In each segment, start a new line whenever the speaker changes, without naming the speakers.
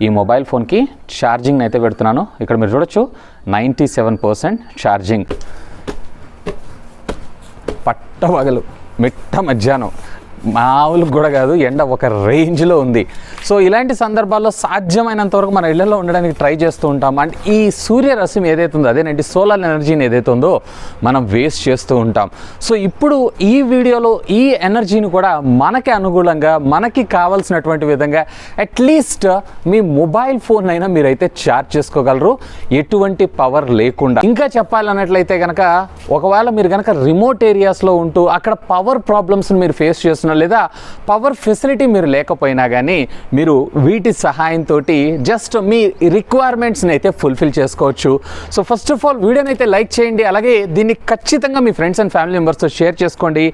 ఈ మొబైల్ ఫోన్కి ఛార్జింగ్ అయితే పెడుతున్నాను. ఇక్కడ మీరు చూడొచ్చు 97% ఛార్జింగ్. పట్టపగలు మిట్ట మధ్యాహ్నం మామూలు కూడా కాదు, ఎండ ఒక రేంజ్లో ఉంది. సో ఇలాంటి సందర్భాల్లో సాధ్యమైనంత వరకు మన ఇళ్లలో ఉండడానికి ట్రై చేస్తూ ఉంటాం. అండ్ ఈ సూర్యరశ్మి ఏదైతే ఉందో అదేనంటే సోలార్ ఎనర్జీని ఏదైతే ఉందో మనం వేస్ట్ చేస్తూ ఉంటాం. సో ఇప్పుడు ఈ వీడియోలో ఈ ఎనర్జీని కూడా మనకి అనుకూలంగా మనకి కావాల్సినటువంటి విధంగా అట్లీస్ట్ మీ మొబైల్ ఫోన్ అయినా మీరైతే ఛార్జ్ చేసుకోగలరు ఎటువంటి పవర్ లేకుండా. ఇంకా చెప్పాలన్నట్లయితే కనుక ఒకవేళ మీరు కనుక రిమోట్ ఏరియాస్లో ఉంటూ అక్కడ పవర్ ప్రాబ్లమ్స్ని మీరు ఫేస్ చేస్తున్నారు లేదా పవర్ ఫెసిలిటీ మీరు లేకపోయినా కానీ మీరు వీటి సహాయంతో జస్ట్ మీ రిక్వైర్మెంట్స్ని అయితే ఫుల్ఫిల్ చేసుకోవచ్చు. సో ఫస్ట్ ఆఫ్ ఆల్ వీడియోని అయితే లైక్ చేయండి, అలాగే దీన్ని ఖచ్చితంగా మీ ఫ్రెండ్స్ అండ్ ఫ్యామిలీ మెంబర్స్తో షేర్ చేసుకోండి.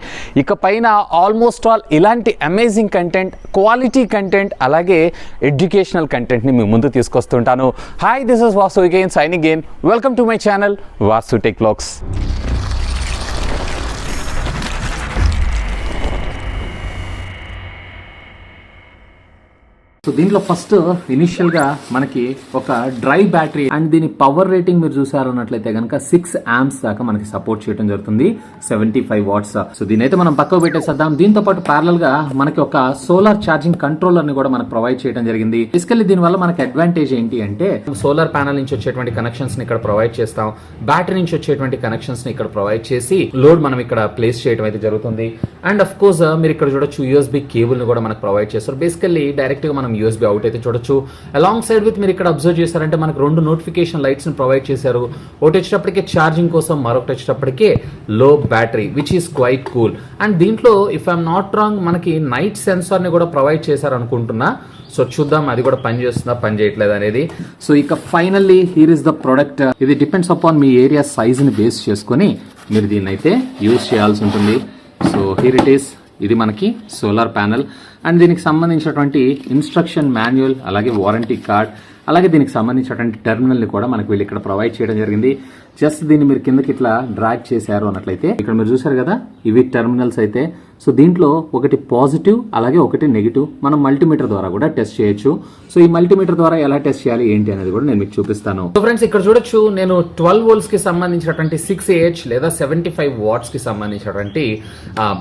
ఇక పైన ఆల్మోస్ట్ ఆల్ ఇలాంటి అమేజింగ్ కంటెంట్, క్వాలిటీ కంటెంట్, అలాగే ఎడ్యుకేషనల్ కంటెంట్ని మీ ముందు తీసుకొస్తుంటాను. Hi, this is Vasu again signing in. Welcome to my channel Vasu tech vlogs. So దీంట్లో ఫస్ట్ ఇనిషియల్గా మనకి ఒక డ్రై బ్యాటరీ అండ్ దీని పవర్ రేటింగ్ మీరు చూసారు అన్నట్లయితే కనుక 6 amps దాకా మనకి సపోర్ట్ చేయడం జరుగుతుంది, 75 watts. సో దీని అయితే మనం పక్కకు పెట్టేసేద్దాం. దీంతో పాటు ప్యారలల్ గా మనకి ఒక సోలార్ ఛార్జింగ్ కంట్రోలర్ ని కూడా మనకు ప్రొవైడ్ చేయడం జరిగింది. బేసికల్లీ దీని వల్ల మనకి అడ్వాంటేజ్ ఏంటి అంటే సోలార్ ప్యానల్ నుంచి వచ్చేటువంటి కనెక్షన్స్ ని ఇక్కడ ప్రొవైడ్ చేస్తాం, బ్యాటరీ నుంచి వచ్చేటువంటి కనెక్షన్స్ ని ఇక్కడ ప్రొవైడ్ చేసి లోడ్ మనం ఇక్కడ ప్లేస్ చేయడం అయితే జరుగుతుంది. అండ్ అఫ్ కోర్స్ మీరు ఇక్కడ చూడొచ్చు యూఎస్బీ కేబుల్ ని కూడా మనకు ప్రొవైడ్ చేస్తారు. బేసికల్లీ డైరెక్ట్ గా మనం యూఎస్బీ అవుట్ అయితే చూడొచ్చు. అలాంగ్ సైడ్ విత్ మీరు ఇక్కడ అబ్జర్వ్ చేశారంటే మనకు 2 నోటిఫికేషన్ లైట్స్ ని ప్రొవైడ్ చేశారు. ఒకటి వచ్చేటప్పటికే ఛార్జింగ్ కోసం, మరొకటి వచ్చేటప్పటికే లో battery, which is quite cool. And దీంట్లో ఇఫ్ ఐఎమ్ నాట్ రాంగ్ మనకి నైట్ సెన్సార్ ని కూడా ప్రొవైడ్ చేశారు అనుకుంటున్నా. సో చూద్దాం అది కూడా పని చేస్తుందా పని చేయట్లేదు అనేది. సో ఇక finally here is the product. ఇది depends upon me area size ని బేస్ చేసుకొని మీరు దీన్ని అయితే యూజ్ చేయాల్సి ఉంటుంది. So here it is. ఇది మనకి సోలార్ ప్యానల్ అండ్ దీనికి సంబంధించినటువంటి ఇన్స్ట్రక్షన్ మాన్యువల్, అలాగే వారంటీ కార్డ్, అలాగే దీనికి సంబంధించినటువంటి టెర్మినల్ని కూడా మనకి వీళ్ళు ఇక్కడ ప్రొవైడ్ చేయడం జరిగింది. జస్ట్ దీన్ని మీరు కిందకి ఇట్లా డ్రాగ్ చేశారు అన్నట్లయితే ఇక్కడ మీరు చూసారు కదా, ఇవి టెర్మినల్స్ అయితే. సో దీంట్లో ఒకటి పాజిటివ్ అలాగే ఒకటి నెగిటివ్ మనం మల్టీమీటర్ ద్వారా కూడా టెస్ట్ చేయొచ్చు. సో ఈ మల్టీమీటర్ ద్వారా ఎలా టెస్ట్ చేయాలి ఏంటి అనేది కూడా నేను మీకు చూపిస్తాను. సో ఫ్రెండ్స్ ఇక్కడ చూడొచ్చు, నేను 12 volts కి సంబంధించినటువంటి 6Ah లేదా 75 watts కి సంబంధించినటువంటి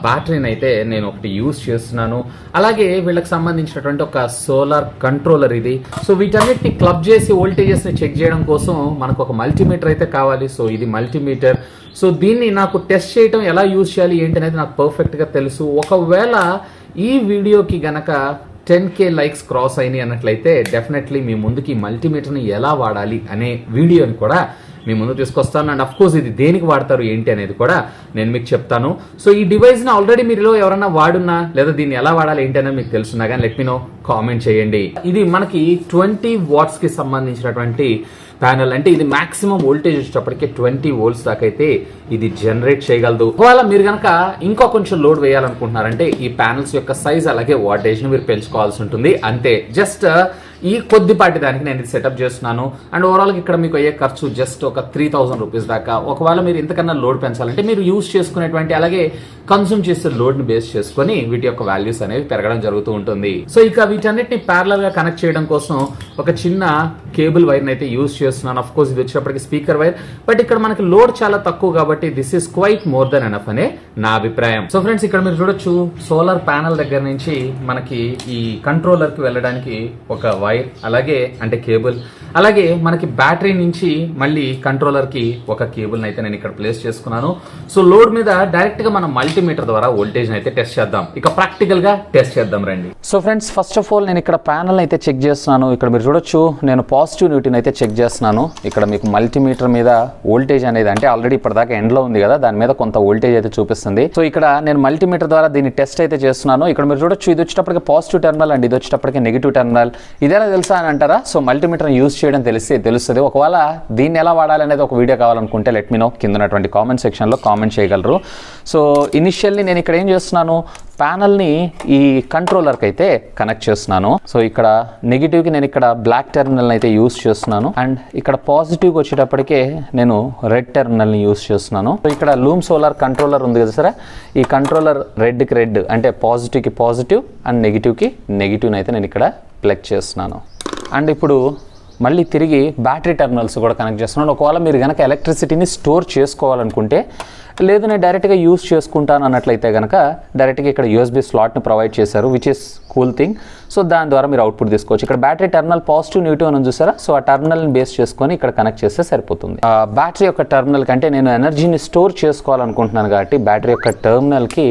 బ్యాటరీని అయితే నేను ఒకటి యూజ్ చేస్తున్నాను. అలాగే వీళ్ళకి సంబంధించినటువంటి ఒక సోలార్ కంట్రోలర్ ఇది. సో వీటన్నిటిని క్లబ్ చేసి వోల్టేజెస్ ని చెక్ చేయడం కోసం మనకు ఒక మల్టీమీటర్ అయితే కావాలి. సో ఇది మల్టీమీటర్. సో దీన్ని నాకు టెస్ట్ చేయడం ఎలా యూజ్ చేయాలి ఏంటి అనేది నాకు పర్ఫెక్ట్ గా తెలుసు. ఒకవేళ ఈ వీడియోకి గనక 10K లైక్స్ క్రాస్ అయినాయి అన్నట్లయితే డెఫినెట్లీ మీ ముందుకి మల్టీమీటర్ని ఎలా వాడాలి అనే వీడియోని కూడా మీ ముందు తీసుకొస్తాను. అండ్ అఫ్ కోర్స్ ఇది దేనికి వాడతారు ఏంటి అనేది కూడా నేను మీకు చెప్తాను. సో ఈ డివైస్ ని ఆల్రెడీ మీరులో ఎవరైనా వాడున్నా లేదా దీన్ని ఎలా వాడాలి ఏంటి అనేది మీకు తెలుసున్నా కానీ లెట్ మీ నో, కామెంట్ చేయండి. ఇది మనకి 20 watts కి సంబంధించినటువంటి ప్యానల్. అంటే ఇది మాక్సిమం వోల్టేజ్ వచ్చేటప్పటికి 20 volts దాకా అయితే ఇది జనరేట్ చేయగలదు. ఒకవేళ మీరు కనుక ఇంకా కొంచెం లోడ్ వేయాలనుకుంటున్నారంటే ఈ ప్యానల్స్ యొక్క సైజ్ అలాగే వాటేజ్ ని మీరు పెంచుకోవాల్సి ఉంటుంది. అంతే, జస్ట్ ఈ కొద్దిపాటి దానికి నేను ఇది సెటప్ చేస్తున్నాను. అండ్ ఓవరాల్ ఇక్కడ మీకు అయ్యే ఖర్చు జస్ట్ ఒక 3000 rupees దాకా. ఒకవేళ మీరు ఇంతకన్నా లోడ్ పెంచాలంటే మీరు యూజ్ చేసుకునేటువంటి అలాగే కన్సూమ్ చేసే లోడ్ ని బేస్ చేసుకుని వీటి యొక్క వాల్యూస్ అనేవి పెరగడం జరుగుతూ ఉంటుంది. సో ఇక వీటన్నిటిని ప్యారలల్ గా కనెక్ట్ చేయడం కోసం ఒక చిన్న కేబుల్ వైర్ ని అయితే యూజ్ చేస్తున్నాను. అఫ్ కోర్స్ ఇది వచ్చేటప్పటికి స్పీకర్ వైర్, బట్ ఇక్కడ మనకి లోడ్ చాలా తక్కువ కాబట్టి this is quite more than enough అనే నా అభిప్రాయం. సో ఫ్రెండ్స్ ఇక్కడ మీరు చూడొచ్చు, సోలార్ ప్యానల్ దగ్గర నుంచి మనకి ఈ కంట్రోలర్ కి వెళ్ళడానికి ఒక వైర్, అలాగే అంటే కేబుల్, అలాగే మనకి బ్యాటరీ నుంచి మళ్ళీ కంట్రోలర్ కి ఒక కేబుల్ అయితే నేను ఇక్కడ ప్లేస్ చేసుకున్నాను. సో లోడ్ మీద డైరెక్ట్ గా మనం మల్టీమీటర్ ద్వారా వోల్టేజ్ అయితే టెస్ట్ చేద్దాం. ఇక ప్రాక్టికల్ గా టెస్ట్ చేద్దాం రండి. So friends first of all నేను ఇక్కడ ప్యానల్ అయితే చెక్ చేస్తున్నాను. ఇక్కడ మీరు చూడొచ్చు, నేను పాజిటివ్ న్యూట్రీని అయితే చెక్ చేస్తున్నాను. ఇక్కడ మీకు మల్టీమీటర్ మీద వోల్టేజ్ అనేది అంటే ఆల్రెడీ ఇప్పటిదాకా ఎండ్ లో ఉంది కదా, దాని మీద కొంత వోల్టేజ్ అయితే చూపిస్తుంది. సో ఇక్కడ నేను మల్టీమీటర్ ద్వారా దీన్ని టెస్ట్ అయితే చేస్తున్నాను. ఇక్కడ మీరు చూడొచ్చు, ఇది వచ్చేటప్పటికి పాజిటివ్ టెర్మినల్ అండ్ ఇది వచ్చేటప్పటికి నెగిటివ్ టెర్మినల్. ఇదేలా తెలుసా అని అంటారా? సో మల్టీమీటర్ యూజ్ చేయడం తెలుస్తుంది. ఒకవేళ దీన్ని ఎలా వాడాలనేది ఒక వీడియో కావాలనుకుంటే లెట్ మీ నో, కింద ఉన్నటువంటి కామెంట్ సెక్షన్లో కామెంట్ చేయగలరు. సో ఇనిషియల్లీ నేను ఇక్కడ ఏం చేస్తున్నాను, ప్యానల్ని ఈ కంట్రోలర్కి అయితే కనెక్ట్ చేస్తున్నాను. సో ఇక్కడ నెగిటివ్కి నేను ఇక్కడ బ్లాక్ టెర్మినల్ని అయితే యూజ్ చేస్తున్నాను అండ్ ఇక్కడ పాజిటివ్కి వచ్చేటప్పటికే నేను రెడ్ టెర్మినల్ని యూజ్ చేస్తున్నాను. సో ఇక్కడ లూమ్ సోలార్ కంట్రోలర్ ఉంది కదా సరే, ఈ కంట్రోలర్ రెడ్కి రెడ్ అంటే పాజిటివ్కి పాజిటివ్ అండ్ నెగిటివ్కి నెగిటివ్ని అయితే నేను ఇక్కడ ప్లగ్ చేస్తున్నాను. అండ్ ఇప్పుడు మళ్ళీ తిరిగి బ్యాటరీ టెర్మినల్స్ కూడా కనెక్ట్ చేస్తున్నాను. ఒకవేళ మీరు కనుక ఎలక్ట్రిసిటీని స్టోర్ చేసుకోవాలనుకుంటే, లేదు నేను డైరెక్ట్గా యూస్ చేసుకుంటాను అన్నట్లయితే కనుక డైరెక్ట్గా ఇక్కడ యూఎస్బీ స్లాట్ని ప్రొవైడ్ చేశారు, which is cool thing. So దాని ద్వారా మీరు అవుట్పుట్ తీసుకోవచ్చు. ఇక్కడ బ్యాటరీ టెర్మినల్ పాజిటివ్ నెగిటివ్ అని చూసారా, సో ఆ టెర్మినల్ని బేస్ చేసుకొని ఇక్కడ కనెక్ట్ చేస్తే సరిపోతుంది. బ్యాటరీ యొక్క టెర్మినల్ కంటే నేను ఎనర్జీని స్టోర్ చేసుకోవాలనుకుంటున్నాను కాబట్టి బ్యాటరీ యొక్క టెర్మినల్కి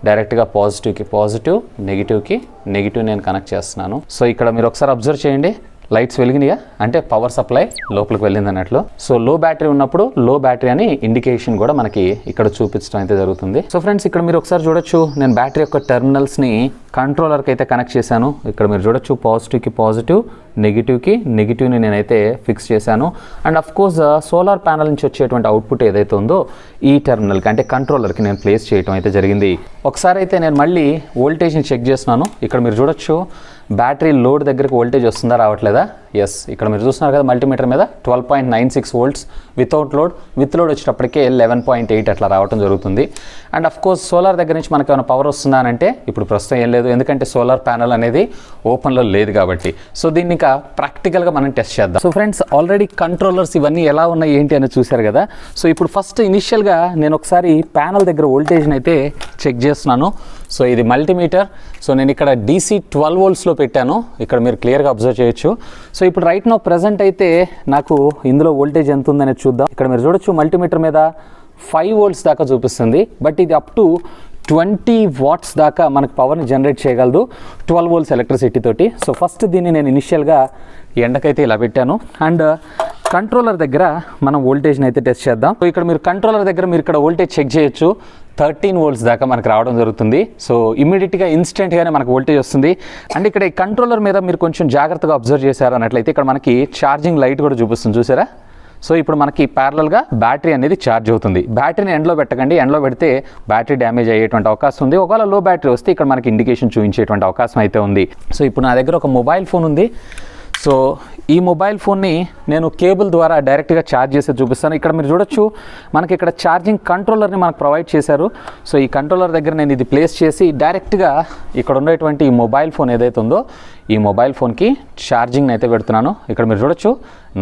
డైరెక్ట్గా పాజిటివ్కి పాజిటివ్, నెగిటివ్కి నెగిటివ్ నేను కనెక్ట్ చేస్తున్నాను. సో ఇక్కడ మీరు ఒకసారి అబ్జర్వ్ చేయండి, లైట్స్ వెలిగినాయా అంటే పవర్ సప్లై లోపలికి వెళ్ళింది అన్నట్లు. సో లో బ్యాటరీ ఉన్నప్పుడు లో బ్యాటరీ అని ఇండికేషన్ కూడా మనకి ఇక్కడ చూపించడం అయితే జరుగుతుంది. సో ఫ్రెండ్స్ ఇక్కడ మీరు ఒకసారి చూడొచ్చు, నేను బ్యాటరీ యొక్క టెర్మినల్స్ని కంట్రోలర్కి అయితే కనెక్ట్ చేశాను. ఇక్కడ మీరు చూడొచ్చు పాజిటివ్కి పాజిటివ్, నెగిటివ్కి నెగిటివ్ని నేనైతే ఫిక్స్ చేశాను. And of course solar panel నుంచి వచ్చేటువంటి అవుట్పుట్ ఏదైతే ఉందో ఈ టెర్మినల్కి అంటే కంట్రోలర్కి నేను ప్లేస్ చేయడం అయితే జరిగింది. ఒకసారి అయితే నేను మళ్ళీ వోల్టేజ్ని చెక్ చేస్తున్నాను. ఇక్కడ మీరు చూడొచ్చు బ్యాటరీ లోడ్ దగ్గరికి వోల్టేజ్ వస్తుందా రావట్లేదా. ఎస్, ఇక్కడ మీరు చూస్తున్నారు కదా మల్టీమీటర్ మీద 12.96 volts without load, with load వచ్చేటప్పటికే 11.8 అట్లా రావడం జరుగుతుంది. అండ్ అఫ్ కోర్స్ సోలార్ దగ్గర నుంచి మనకి ఏమైనా పవర్ వస్తుందా అంటే ఇప్పుడు ప్రస్తుతం ఏం లేదు, ఎందుకంటే సోలార్ ప్యానల్ అనేది ఓపెన్లో లేదు కాబట్టి. సో దీన్ని ఇంకా ప్రాక్టికల్గా మనం టెస్ట్ చేద్దాం. సో ఫ్రెండ్స్ ఆల్రెడీ కంట్రోలర్స్ ఇవన్నీ ఎలా ఉన్నాయి ఏంటి అని చూశారు కదా. సో ఇప్పుడు ఫస్ట్ ఇనిషియల్గా నేను ఒకసారి ప్యానల్ దగ్గర వోల్టేజ్ని అయితే చెక్ చేస్తున్నాను. సో ఇది మల్టీమీటర్. సో నేను ఇక్కడ DC 12 voltsలో పెట్టాను, ఇక్కడ మీరు క్లియర్గా అబ్జర్వ్ చేయొచ్చు. సో ఇప్పుడు రైట్ నో ప్రెజెంట్ అయితే నాకు ఇందులో వోల్టేజ్ ఎంత ఉందనేది చూద్దాం. ఇక్కడ మీరు చూడొచ్చు మల్టీమీటర్ మీద 5 volts దాకా చూపిస్తుంది, బట్ ఇది అప్ టు 20 watts దాకా మనకు పవర్ని జనరేట్ చేయగలదు 12 volts ఎలక్ట్రిసిటీ తోటి. సో ఫస్ట్ దీన్ని నేను ఇనిషియల్గా ఎండకైతే ఇలా పెట్టాను. అండ్ కంట్రోలర్ దగ్గర మనం వోల్టేజ్ని అయితే టెస్ట్ చేద్దాం. సో ఇక్కడ మీరు కంట్రోలర్ దగ్గర మీరు ఇక్కడ వోల్టేజ్ చెక్ చేయొచ్చు, 13 volts దాకా మనకు రావడం జరుగుతుంది. సో ఇమీడియట్గా ఇన్స్టెంట్గానే మనకు వోల్టేజ్ వస్తుంది. అండ్ ఇక్కడ ఈ కంట్రోలర్ మీద మీరు కొంచెం జాగ్రత్తగా అబ్జర్వ్ చేశారు అన్నట్లయితే ఇక్కడ మనకి ఛార్జింగ్ లైట్ కూడా చూపిస్తుంది, చూసారా. సో ఇప్పుడు మనకి ప్యారలల్గా బ్యాటరీ అనేది ఛార్జ్ అవుతుంది. బ్యాటరీని ఎండ్లో పెట్టకండి, ఎండ్లో పెడితే బ్యాటరీ డ్యామేజ్ అయ్యేటువంటి అవకాశం ఉంది. ఒకవేళ లో బ్యాటరీ వస్తే ఇక్కడ మనకి ఇండికేషన్ చూపించేటువంటి అవకాశం అయితే ఉంది. సో ఇప్పుడు నా దగ్గర ఒక మొబైల్ ఫోన్ ఉంది. సో ఈ మొబైల్ ఫోన్ని నేను కేబుల్ ద్వారా డైరెక్ట్గా ఛార్జ్ చేసి చూపిస్తాను. ఇక్కడ మీరు చూడొచ్చు మనకి ఇక్కడ ఛార్జింగ్ కంట్రోలర్ని మనకు ప్రొవైడ్ చేశారు. సో ఈ కంట్రోలర్ దగ్గర నేను ఇది ప్లేస్ చేసి డైరెక్ట్గా ఇక్కడ ఉండేటువంటి ఈ మొబైల్ ఫోన్ ఏదైతే ఉందో ఈ మొబైల్ ఫోన్కి ఛార్జింగ్ అయితే పెడుతున్నాను. ఇక్కడ మీరు చూడొచ్చు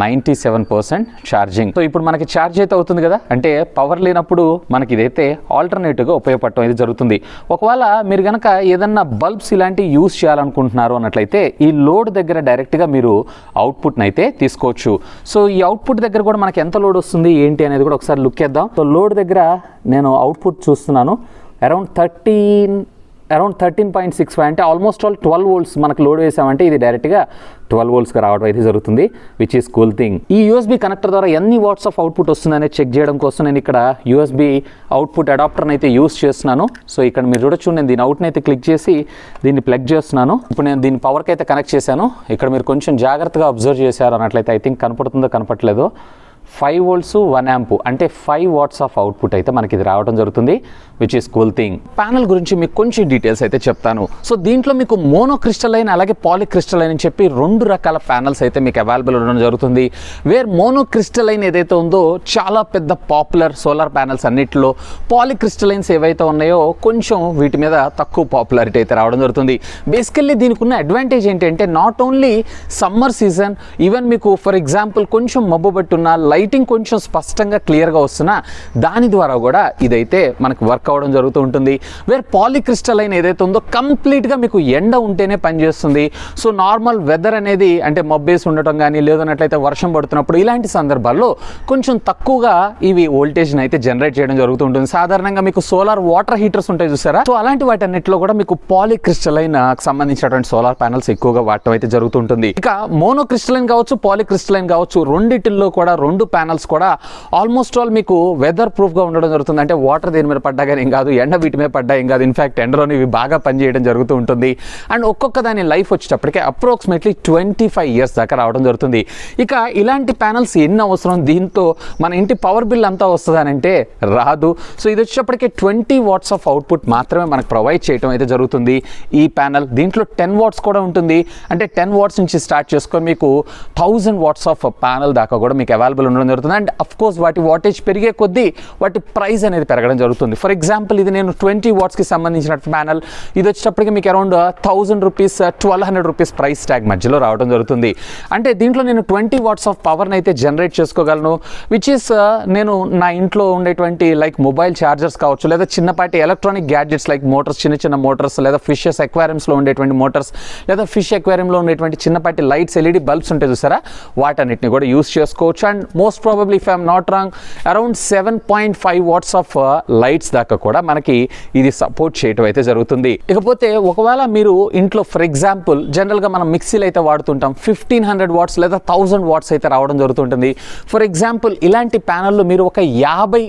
97% ఛార్జింగ్. సో ఇప్పుడు మనకి ఛార్జ్ అయితే అవుతుంది కదా, అంటే పవర్ లేనప్పుడు మనకి ఇదైతే ఆల్టర్నేటివ్గా ఉపయోగపడటం ఇది జరుగుతుంది. ఒకవేళ మీరు కనుక ఏదన్నా బల్బ్స్ ఇలాంటివి యూస్ చేయాలనుకుంటున్నారు అన్నట్లయితే ఈ లోడ్ దగ్గర డైరెక్ట్గా మీరు అవుట్పుట్ని అయితే తీసుకోవచ్చు. సో ఈ అవుట్పుట్ దగ్గర కూడా మనకి ఎంత లోడ్ వస్తుంది ఏంటి అనేది కూడా ఒకసారి లుక్ చేద్దాం. సో లోడ్ దగ్గర నేను అవుట్పుట్ చూస్తున్నాను, అరౌండ్ 13.65 అంటే ఆల్మోస్ట్ ఆల్ 12 volts మనకు లోడ్ వేసామంటే ఇది డైరెక్ట్గా 12 voltsగా రావడం అయితే జరుగుతుంది, విచ్ ఈస్ కూల్ థింగ్. ఈ USB కనెక్టర్ ద్వారా ఎన్ని వాట్స్ ఆఫ్ అవుట్పుట్ వస్తుందనే చెక్ చేయడం కోసం నేను ఇక్కడ USB అవుట్పుట్ అడాప్టర్ని అయితే యూస్ చేస్తున్నాను. సో ఇక్కడ మీరు చూడొచ్చు నేను దీని అవుట్ని అయితే క్లిక్ చేసి దీన్ని ప్లగ్ చేస్తున్నాను. ఇప్పుడు నేను దీని పవర్కి అయితే కనెక్ట్ చేశాను. ఇక్కడ మీరు కొంచెం జాగ్రత్తగా అబ్జర్వ్ చేశారు అన్నట్లయితే ఐ థింక్ కనపడుతుందో కనపట్లేదో 5 volts 1 amp అంటే 5 watts ఆఫ్ అవుట్పుట్ అయితే మనకి ఇది రావడం జరుగుతుంది, which is cool thing. Panel గురించి మీకు కొంచెం డీటెయిల్స్ అయితే చెప్తాను. సో దీంట్లో మీకు మోనో క్రిస్టలైన్ అలాగే పాలీ క్రిస్టలైన్ అని చెప్పి 2 రకాల ప్యానల్స్ అయితే మీకు అవైలబుల్ ఉండడం జరుగుతుంది. వేర్ మోనో క్రిస్టలైన్ ఏదైతే ఉందో చాలా పెద్ద పాపులర్ సోలార్ ప్యానల్స్ అన్నిటిలో, పాలీ క్రిస్టలైన్స్ ఏవైతే ఉన్నాయో కొంచెం వీటి మీద తక్కువ పాపులారిటీ అయితే రావడం జరుగుతుంది. బేసికల్లీ దీనికి ఉన్న అడ్వాంటేజ్ ఏంటంటే not only summer season, even మీకు ఫర్ ఎగ్జాంపుల్ కొంచెం మబ్బు పట్టున్న లైటింగ్ కొంచెం స్పష్టంగా క్లియర్గా వస్తున్నా దాని ద్వారా కూడా ఇదైతే మనకు వర్క్ అవ్వడం జరుగుతూ ఉంటుంది. వేర్ పాలీక్రిస్టలైన్ ఏదైతే ఉందో కంప్లీట్గా మీకు ఎండ ఉంటేనే పనిచేస్తుంది. సో నార్మల్ వెదర్ అనేది అంటే మబ్బేసి ఉండటం కానీ లేదన్నట్లయితే వర్షం పడుతున్నప్పుడు ఇలాంటి సందర్భాల్లో కొంచెం తక్కువగా ఇవి వోల్టేజ్ని అయితే జనరేట్ చేయడం జరుగుతూ ఉంటుంది. సాధారణంగా మీకు సోలార్ వాటర్ హీటర్స్ ఉంటాయి చూసారా, సో అలాంటి వాటన్నిటిలో కూడా మీకు పాలీక్రిస్టలైన్ సంబంధించినటువంటి సోలార్ ప్యానల్స్ ఎక్కువగా వాడటం అయితే జరుగుతుంటుంది. ఇక మోనో క్రిస్టలైన్ కావచ్చు పాలీక్రిస్టలైన్ కావచ్చు రెండిటిల్లో కూడా 2 ప్యానల్స్ కూడా ఆల్మోస్ట్ ఆల్ మీకు వెదర్ ప్రూఫ్గా ఉండడం జరుగుతుంది. అంటే వాటర్ దేని మీద పడ్డా కానీ ఏం కాదు, ఎండ వీటి మీద పడ్డా ఏం కాదు, ఇన్ఫాక్ట్ ఎండలోని ఇవి బాగా పనిచేయడం జరుగుతూ ఉంటుంది. అండ్ ఒక్కొక్క దాని లైఫ్ వచ్చేటప్పటికే అప్రాక్సిమేట్లీ 25 years దాకా రావడం జరుగుతుంది. ఇక ఇలాంటి ప్యానల్స్ ఎన్ని అవసరం, దీంతో మన ఇంటి పవర్ బిల్ అంతా వస్తుందనంటే రాదు. సో ఇది వచ్చేటప్పటికే 20 watts ఆఫ్ అవుట్పుట్ మాత్రమే మనకు ప్రొవైడ్ చేయడం అయితే జరుగుతుంది ఈ ప్యానల్. దీంట్లో 10 watts కూడా ఉంటుంది, అంటే 10 watts నుంచి స్టార్ట్ చేసుకొని మీకు 1000 watts ఆఫ్ ప్యానల్ దాకా కూడా మీకు అవైలబుల్ ఉండడం
ఉండడం జరుగుతుంది. అండ్ అఫ్ కోర్స్ వాటి వాటేజ్ పెరిగే కొద్దీ వాటి ప్రైస్ అనేది పెరగడం జరుగుతుంది. ఫర్ ఎగ్జాంపుల్ ఇది నేను 20 వాట్స్కి సంబంధించిన ప్యానల్, ఇది వచ్చేటప్పటికి మీకు around 1000 rupees 1200 rupees price tag మధ్యలో రావడం జరుగుతుంది. అంటే దీంట్లో నేను 20 వాట్స్ ఆఫ్ పవర్ని అయితే జనరేట్ చేసుకోగలను, విచ్ ఇస్ నేను నా ఇంట్లో ఉండేటువంటి లైక్ మొబైల్ ఛార్జర్స్ కావచ్చు, లేదా చిన్నపాటి ఎలక్ట్రానిక్ గ్యాడ్జెట్స్ లైక్ మోటార్స్, చిన్న మోటార్స్, లేదా ఫిషెస్ అక్వేరియంస్లో ఉండేటువంటి మోటార్స్, లేదా ఫిష్ అక్వేరియంలో ఉండేటువంటి చిన్నపాటి లైట్స్, ఎల్ఈడి బల్బ్స్ ఉంటాయి చూసారా, వాటన్నిటిని కూడా యూస్ చేసుకోవచ్చు. And most probably if I'm not wrong around 7.5 watts of lights దాకా కూడా మనకి ఇది సపోర్ట్ చేయటం అయితే జరుగుతుంది. ఇకపోతే ఒకవేళ మీరు ఇంట్లో ఫర్ ఎగ్జాంపుల్ జనరల్గా మనం మిక్సీలు అయితే వాడుతుంటాం, 1500 వాట్స్ లేదా 1000 వాట్స్ అయితే రావడం జరుగుతుంటుంది. ఫర్ ఎగ్జాంపుల్ ఇలాంటి ప్యానల్లో మీరు ఒక 50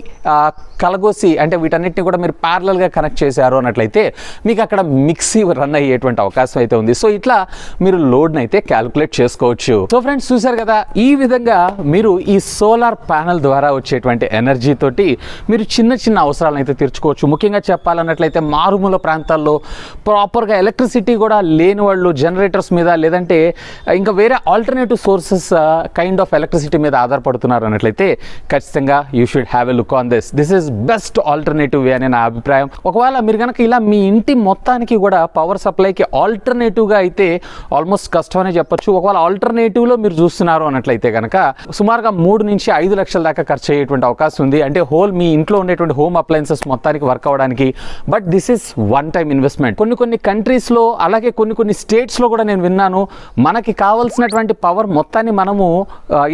కలగోసి అంటే వీటన్నిటిని కూడా మీరు ప్యారలల్గా కనెక్ట్ చేశారు అన్నట్లయితే మీకు అక్కడ మిక్సీ రన్ అయ్యేటువంటి అవకాశం అయితే ఉంది. సో ఇట్లా మీరు లోడ్ని అయితే క్యాలిక్యులేట్ చేసుకోవచ్చు. సో ఫ్రెండ్స్ చూసారు కదా, ఈ విధంగా మీరు ఈ సోలార్ ప్యానెల్ ద్వారా వచ్చేటువంటి ఎనర్జీ తోటి మీరు చిన్న అవసరాలను అయితే తీర్చుకోవచ్చు. ముఖ్యంగా చెప్పాలన్నట్లయితే మారుమూల ప్రాంతాల్లో ప్రాపర్గా ఎలక్ట్రిసిటీ కూడా లేని వాళ్ళు జనరేటర్స్ మీద లేదంటే ఇంకా వేరే alternative sources kind of electricity మీద ఆధారపడుతున్నారు అన్నట్లయితే ఖచ్చితంగా you should have a look on this. This is best alternative way అని నా అభిప్రాయం. ఒకవేళ మీరు కనుక ఇలా మీ ఇంటి మొత్తానికి కూడా పవర్ సప్లైకి ఆల్టర్నేటివ్గా అయితే ఆల్మోస్ట్ కష్టం అనే చెప్పొచ్చు. ఒకవేళ ఆల్టర్నేటివ్లో మీరు చూస్తున్నారు అన్నట్లయితే కనుక సుమారుగా 3 నుంచి 5 లక్షల దాకా ఖర్చు అయ్యేటువంటి అవకాశం ఉంది. అంటే హోల్ మీ ఇంట్లో ఉండేటువంటి హోమ్ అప్లయన్సెస్ మొత్తానికి వర్క్ అవ్వడానికి. But this is one time investment. కొన్ని కంట్రీస్లో అలాగే కొన్ని స్టేట్స్లో కూడా నేను విన్నాను, మనకి కావాల్సినటువంటి పవర్ మొత్తాన్ని మనము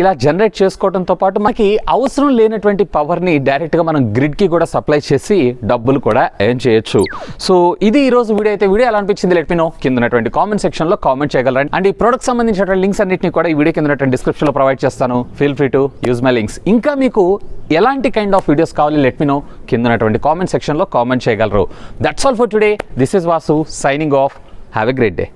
ఇలా జనరేట్ చేసుకోవడంతో పాటు మనకి అవసరం లేనటువంటి పవర్ని డైరెక్ట్గా మనం గ్రిడ్కి కూడా సప్లై చేసి డబ్బులు కూడా ఎర్న్ చేయొచ్చు. సో ఇది ఈ రోజు వీడియో. అయితే వీడియో ఎలా అనిపించింది లెట్ మీ నో కింద ఉన్నటువంటి కామెంట్ సెక్షన్లో కామెంట్ చేయగలరండి. అండ్ ఈ ప్రొడక్ట్ సంబంధించినటువంటి లింక్స్ అన్నింటినీ కూడా ఈ వీడియో కింద ఉన్నటువంటి డిస్క్రిప్షన్లో ప్రొవైడ్ చేస్తాను. Feel free to use my links. ఇంకా మీకు ఎలాంటి కైండ్ ఆఫ్ వీడియోస్ కావాలి లెట్ మీ నో కింద ఉన్నటువంటి కామెంట్ సెక్షన్లో కామెంట్ చేయగలరు. That's all for today. This is Vasu signing off. Have a great day.